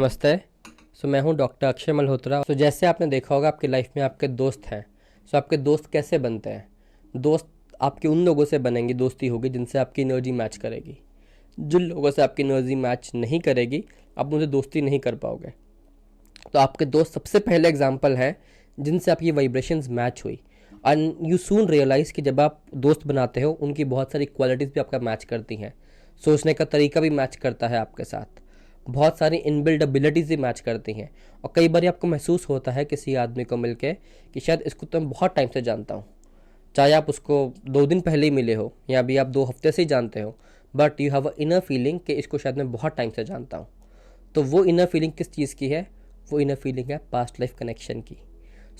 नमस्ते। मैं हूं डॉक्टर अक्षय मल्होत्रा। जैसे आपने देखा होगा आपकी लाइफ में आपके दोस्त हैं। आपके दोस्त कैसे बनते हैं? दोस्त आपके उन लोगों से बनेंगी, दोस्ती होगी जिनसे आपकी एनर्जी मैच करेगी। जिन लोगों से आपकी एनर्जी मैच नहीं करेगी आप उनसे दोस्ती नहीं कर पाओगे। तो आपके दोस्त सबसे पहले एग्जाम्पल है जिनसे आपकी वाइब्रेशंस मैच हुई। एंड यू सून रियलाइज़ कि जब आप दोस्त बनाते हो उनकी बहुत सारी क्वालिटीज़ भी आपका मैच करती हैं। सोचने का तरीका भी मैच करता है आपके साथ, बहुत सारी इनबिल्ड एबिलिटीज़ भी मैच करती हैं। और कई बार आपको महसूस होता है किसी आदमी को मिलके कि शायद इसको तो मैं बहुत टाइम से जानता हूँ, चाहे आप उसको 2 दिन पहले ही मिले हो या अभी आप 2 हफ्ते से ही जानते हो, but you have a inner feeling कि इसको शायद मैं बहुत टाइम से जानता हूँ। तो वो इनर फीलिंग किस चीज़ की है? वो इनर फीलिंग है पास्ट लाइफ कनेक्शन की।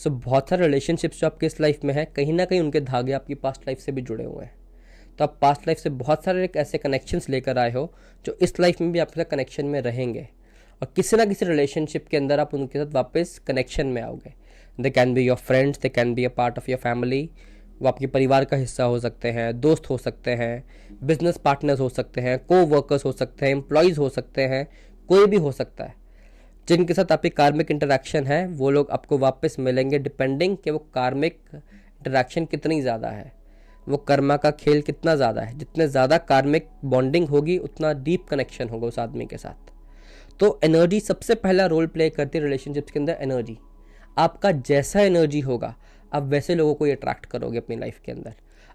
बहुत सारे रिलेशनशिप्स जो आपके इस लाइफ में है, कहीं ना कहीं उनके धागे आपकी पास्ट लाइफ से भी जुड़े हुए हैं। तो आप पास्ट लाइफ से बहुत सारे ऐसे कनेक्शंस लेकर आए हो जो इस लाइफ में भी आपके साथ कनेक्शन में रहेंगे, और किसी ना किसी रिलेशनशिप के अंदर आप उनके साथ वापस कनेक्शन में आओगे। They can be your friends, they can be a part of your family. वो आपके परिवार का हिस्सा हो सकते हैं, दोस्त हो सकते हैं, बिजनेस पार्टनर्स हो सकते हैं, को वर्कर्स हो सकते हैं, एम्प्लॉयज़ हो सकते हैं, कोई भी हो सकता है। जिनके साथ आपकी कार्मिक इंटरेक्शन है वो लोग आपको वापस मिलेंगे, डिपेंडिंग कि वो कार्मिक इंटरेक्शन कितनी ज़्यादा है, वो कर्मा का खेल कितना ज़्यादा है। जितने ज़्यादा कार्मिक बॉन्डिंग होगी उतना डीप कनेक्शन होगा उस आदमी के साथ। तो एनर्जी सबसे पहला रोल प्ले करती है रिलेशनशिप्स के अंदर। एनर्जी, आपका जैसा एनर्जी होगा आप वैसे लोगों को अट्रैक्ट करोगे अपनी लाइफ के अंदर।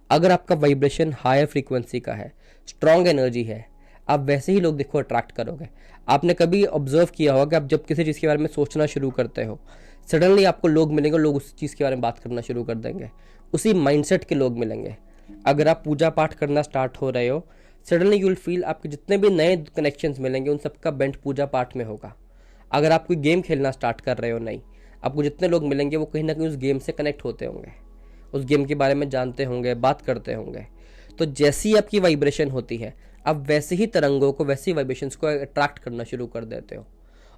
अगर आपका वाइब्रेशन हायर फ्रीक्वेंसी का है, स्ट्रॉन्ग एनर्जी है, आप वैसे ही लोग देखो अट्रैक्ट करोगे। आपने कभी ऑब्जर्व किया होगा कि आप जब किसी चीज़ के बारे में सोचना शुरू करते हो, सडनली आपको लोग मिलेंगे, लोग उस चीज़ के बारे में बात करना शुरू कर देंगे, उसी माइंडसेट के लोग मिलेंगे। अगर आप पूजा पाठ करना स्टार्ट हो रहे हो, सडनली यू विल फील आपके जितने भी नए कनेक्शंस मिलेंगे उन सबका बेंट पूजा पाठ में होगा। अगर आप कोई गेम खेलना स्टार्ट कर रहे हो, नहीं, आपको जितने लोग मिलेंगे वो कहीं ना कहीं उस गेम से कनेक्ट होते होंगे, उस गेम के बारे में जानते होंगे, बात करते होंगे। तो जैसी आपकी वाइब्रेशन होती है आप वैसे ही तरंगों को, वैसी वाइब्रेशंस को अट्रैक्ट करना शुरू कर देते हो।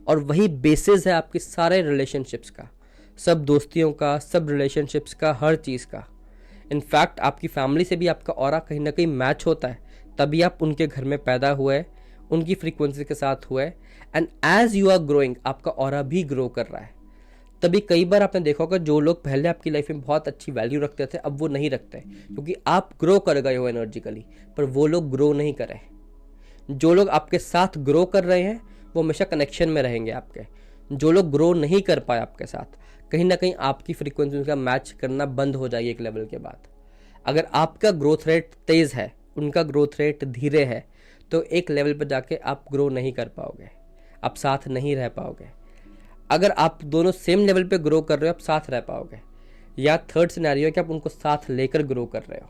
और वही बेसिस है आपकी सारे रिलेशनशिप्स का, सब दोस्तियों का, सब रिलेशनशिप्स का, हर चीज़ का। इनफैक्ट आपकी फैमिली से भी आपका ऑरा कहीं ना कहीं मैच होता है, तभी आप उनके घर में पैदा हुए, उनकी फ्रीक्वेंसी के साथ हुए। And as you are growing आपका ऑरा भी ग्रो कर रहा है। तभी कई बार आपने देखा होगा जो लोग पहले आपकी लाइफ में बहुत अच्छी वैल्यू रखते थे अब वो नहीं रखते, क्योंकि आप ग्रो कर गए हो एनर्जिकली, पर वो लोग ग्रो नहीं करे। जो लोग आपके साथ ग्रो कर रहे हैं वो हमेशा कनेक्शन में रहेंगे आपके। जो लोग ग्रो नहीं कर पाए आपके साथ, कहीं ना कहीं आपकी फ्रीक्वेंसी का मैच करना बंद हो जाएगी एक लेवल के बाद। अगर आपका ग्रोथ रेट तेज़ है, उनका ग्रोथ रेट धीरे है, तो एक लेवल पर जाके आप ग्रो नहीं कर पाओगे, आप साथ नहीं रह पाओगे। अगर आप दोनों सेम लेवल पे ग्रो कर रहे हो आप साथ रह पाओगे। या थर्ड सिनेरियो है कि आप उनको साथ लेकर ग्रो कर रहे हो,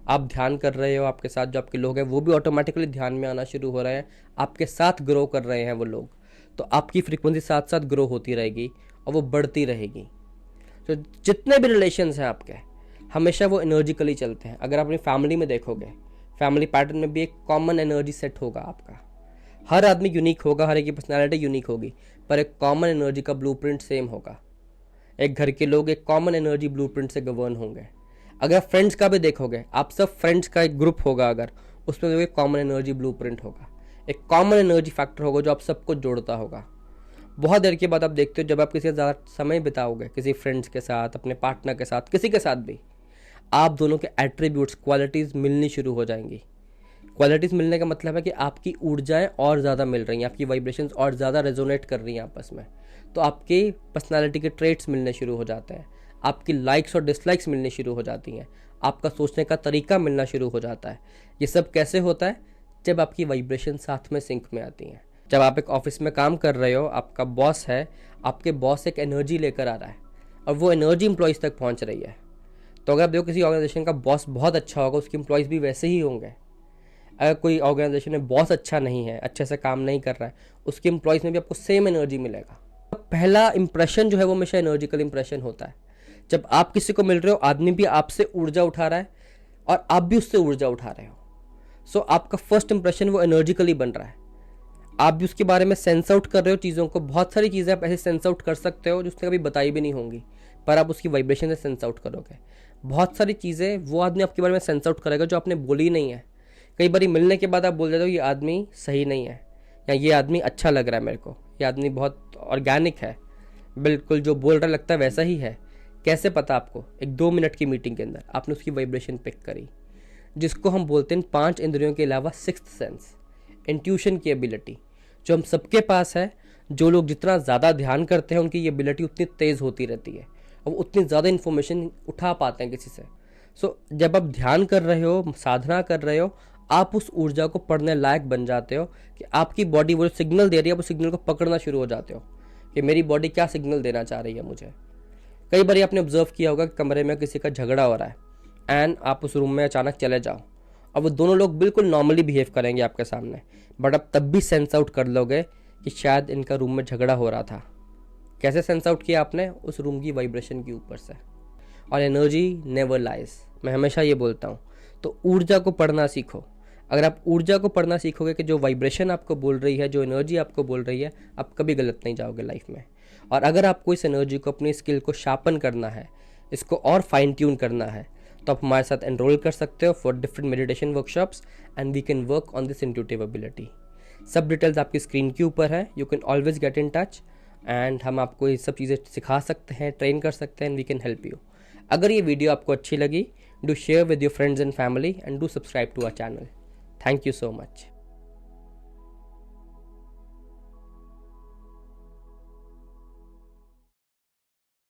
आप ध्यान कर रहे हो, आपके साथ जो आपके लोग हैं वो भी ऑटोमेटिकली ध्यान में आना शुरू हो रहे हैं, आपके साथ ग्रो कर रहे हैं वो लोग, तो आपकी फ्रीक्वेंसी साथ साथ ग्रो होती रहेगी और वो बढ़ती रहेगी। तो जितने भी रिलेशंस हैं आपके हमेशा वो एनर्जिकली चलते हैं। अगर आप अपनी फैमिली में देखोगे, फैमिली पैटर्न में भी एक कॉमन एनर्जी सेट होगा आपका। हर आदमी यूनिक होगा, हर एक की पर्सनैलिटी यूनिक होगी, पर एक कॉमन एनर्जी का ब्लूप्रिंट सेम होगा। एक घर के लोग एक कॉमन एनर्जी ब्लूप्रिंट से गवर्न होंगे। अगर फ्रेंड्स का भी देखोगे, आप सब फ्रेंड्स का एक ग्रुप होगा, अगर उसमें एक कॉमन एनर्जी ब्लूप्रिंट होगा, एक कॉमन एनर्जी फैक्टर होगा जो आप सबको जोड़ता होगा। बहुत देर के बाद आप देखते हो जब आप किसी के ज़्यादा समय बिताओगे, किसी फ्रेंड्स के साथ, अपने पार्टनर के साथ, किसी के साथ भी, आप दोनों के एट्रीब्यूट्स, क्वालिटीज़ मिलनी शुरू हो जाएंगी। क्वालिटीज़ मिलने का मतलब है कि आपकी ऊर्जाएं और ज़्यादा मिल रही हैं, आपकी वाइब्रेशंस और ज़्यादा रेजोनेट कर रही हैं आपस में। तो आपकी पर्सनालिटी के ट्रेट्स मिलने शुरू हो जाते हैं, आपकी लाइक्स और डिसलाइक्स मिलनी शुरू हो जाती हैं, आपका सोचने का तरीका मिलना शुरू हो जाता है। ये सब कैसे होता है? जब आपकी वाइब्रेशन साथ में सिंक में आती हैं। जब आप एक ऑफिस में काम कर रहे हो, आपका बॉस है, आपके बॉस एक एनर्जी लेकर आ रहा है और वो एनर्जी एम्प्लॉयज़ तक पहुँच रही है। तो अगर आप देखो किसी ऑर्गेनाइजेशन का बॉस बहुत अच्छा होगा, उसके एम्प्लॉयज़ भी वैसे ही होंगे। अगर कोई ऑर्गेनाइजेशन में बॉस अच्छा नहीं है, अच्छे से काम नहीं कर रहा है, उसके एम्प्लॉयज़ में भी आपको सेम एनर्जी मिलेगा। पहला इंप्रेशन जो है वो हमेशा एनर्जिकल इंप्रेशन होता है। जब आप किसी को मिल रहे हो, आदमी भी आपसे ऊर्जा उठा रहा है और आप भी उससे ऊर्जा उठा रहे हो। सो आपका फर्स्ट इंप्रेशन वो एनर्जिकली बन रहा है। आप भी उसके बारे में सेंस आउट कर रहे हो चीज़ों को। बहुत सारी चीज़ें आप ऐसे सेंस आउट कर सकते हो जो उसने कभी बताई भी नहीं होंगी, पर आप उसकी वाइब्रेशन से सेंस आउट करोगे। बहुत सारी चीज़ें वो आदमी आपके बारे में सेंस आउट करेगा जो आपने बोली नहीं है। कई बार मिलने के बाद आप बोल देते हो ये आदमी सही नहीं है, या ये आदमी अच्छा लग रहा है मेरे को, ये आदमी बहुत ऑर्गेनिक है, बिल्कुल जो बोल रहा लगता है वैसा ही है। कैसे पता आपको? एक 2 मिनट की मीटिंग के अंदर आपने उसकी वाइब्रेशन पिक करी, जिसको हम बोलते हैं 5 इंद्रियों के अलावा सिक्स्थ सेंस, इंट्यूशन की एबिलिटी, जो हम सबके पास है। जो लोग जितना ज़्यादा ध्यान करते हैं उनकी ये एबिलिटी उतनी तेज़ होती रहती है और उतनी ज़्यादा इन्फॉर्मेशन उठा पाते हैं किसी से। सो जब आप ध्यान कर रहे हो, साधना कर रहे हो, आप उस ऊर्जा को पढ़ने लायक बन जाते हो कि आपकी बॉडी वो सिग्नल दे रही है, आप उस सिग्नल को पकड़ना शुरू हो जाते हो कि मेरी बॉडी क्या सिग्नल देना चाह रही है मुझे। कई बार आपने ऑब्जर्व किया होगा कि कमरे में किसी का झगड़ा हो रहा है एंड आप उस रूम में अचानक चले जाओ और वो दोनों लोग बिल्कुल नॉर्मली बिहेव करेंगे आपके सामने, बट आप तब भी सेंस आउट कर लोगे कि शायद इनका रूम में झगड़ा हो रहा था। कैसे सेंस आउट किया आपने? उस रूम की वाइब्रेशन के ऊपर से। और एनर्जी नेवर लाइज, मैं हमेशा ये बोलता हूँ। तो ऊर्जा को पढ़ना सीखो। अगर आप ऊर्जा को पढ़ना सीखोगे कि जो वाइब्रेशन आपको बोल रही है, जो एनर्जी आपको बोल रही है, आप कभी गलत नहीं जाओगे लाइफ में। और अगर आपको इस एनर्जी को, अपनी स्किल को शार्पन करना है, इसको और फाइन ट्यून करना है, तो आप हमारे साथ एनरोल कर सकते हो for different meditation workshops and we can work on this intuitive ability. सब डिटेल्स आपकी स्क्रीन के ऊपर है, you can always get in touch and हम आपको ये सब चीज़ें सिखा सकते हैं, ट्रेन कर सकते हैं and we can help you. अगर ये वीडियो आपको अच्छी लगी, do share with your friends and family and do subscribe to our channel. Thank you so much.